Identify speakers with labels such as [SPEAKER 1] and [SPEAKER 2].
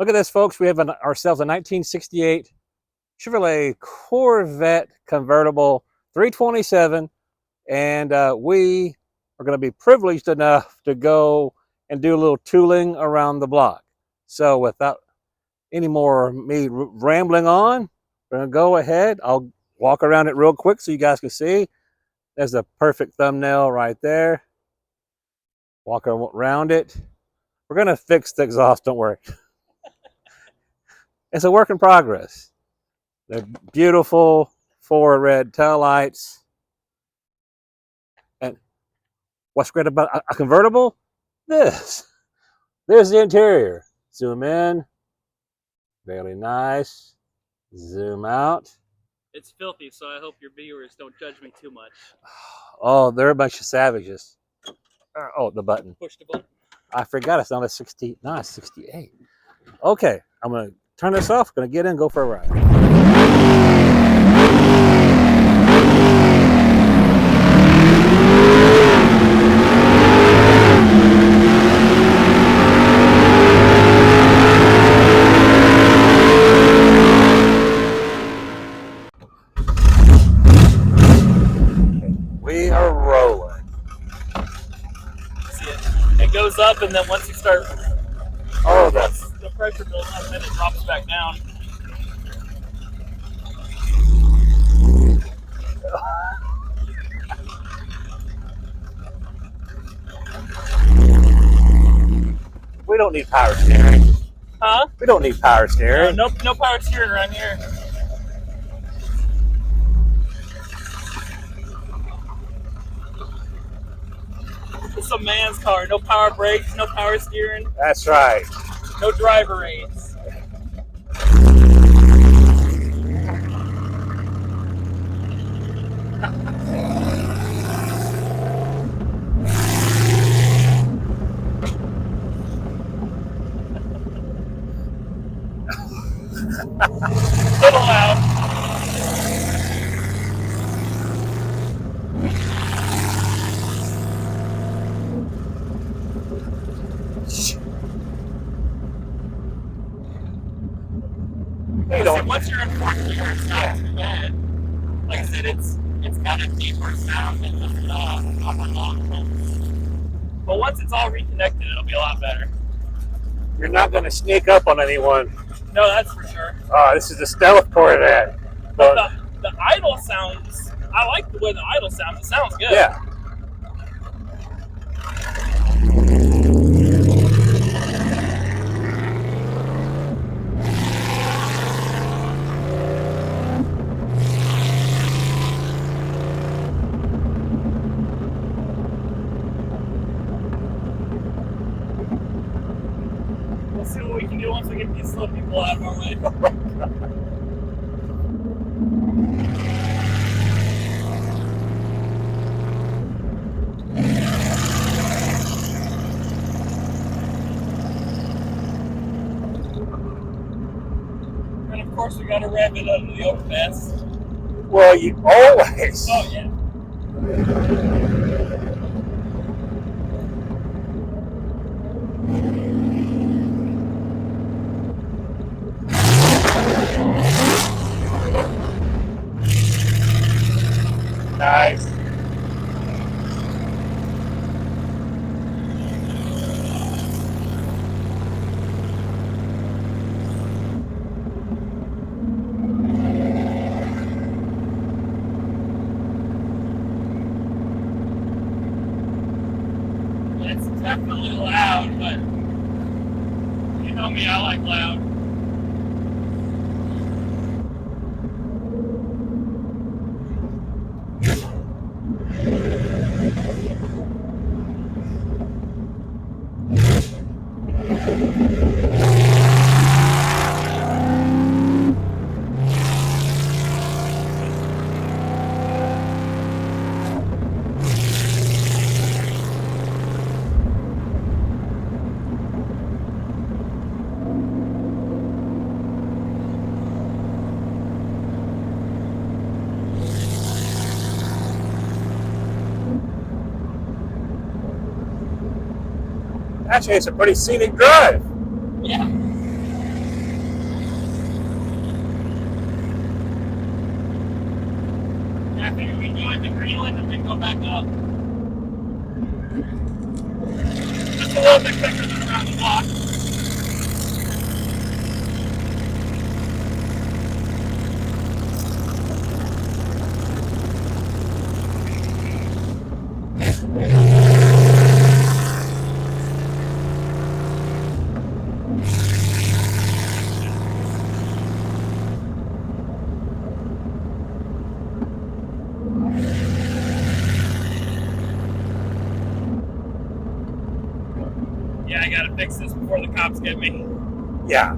[SPEAKER 1] Look at this, folks. We have ourselves a 1968 Chevrolet Corvette convertible 327, and we are going to be privileged enough to go and do a little tooling around the block. So without any more me rambling on, we're going to go ahead. I'll walk around it real quick so you guys can see. There's a perfect thumbnail right there. Walk around it. We're going to fix the exhaust, don't worry. It's a work in progress. They're beautiful 4 red tail lights. And what's great about a convertible? There's the interior. Zoom in. Very nice. Zoom out.
[SPEAKER 2] It's filthy, so I hope your viewers don't judge me too much.
[SPEAKER 1] Oh, they're a bunch of savages. Oh, the button.
[SPEAKER 2] Push the button.
[SPEAKER 1] I forgot it's not a 60. No, it's 68. Okay, I'm going to turn this off. Going to get in, go for a ride. We are rolling.
[SPEAKER 2] See it? It goes up, and then once you start,
[SPEAKER 1] That's
[SPEAKER 2] the pressure builds up, then it drops back down.
[SPEAKER 1] We don't need power steering.
[SPEAKER 2] Huh?
[SPEAKER 1] We don't need power steering.
[SPEAKER 2] No power steering around here. It's a man's car. No power brakes, no power steering,
[SPEAKER 1] That's right.
[SPEAKER 2] no driver aids. Little loud. Once you're in fourth gear, it's not too bad. Like I said, it's got a deeper sound than the upper long. But once it's all reconnected, it'll be a lot better.
[SPEAKER 1] You're not going to sneak up on anyone.
[SPEAKER 2] No, that's for sure.
[SPEAKER 1] This is the stealth Corvette.
[SPEAKER 2] But the idle sounds, I like the way the idle sounds. It sounds good.
[SPEAKER 1] Yeah.
[SPEAKER 2] We'll see what we can do once we get these slow people out of our way. And of course, we got to rev it under the overpass.
[SPEAKER 1] Well, you always.
[SPEAKER 2] Oh, yeah.
[SPEAKER 1] Nice.
[SPEAKER 2] It's definitely loud, but you know me, I like loud.
[SPEAKER 1] Actually, it's a pretty scenic drive.
[SPEAKER 2] Yeah. little bit quicker than around the block. Yeah, I gotta fix this before the cops get me.
[SPEAKER 1] Yeah.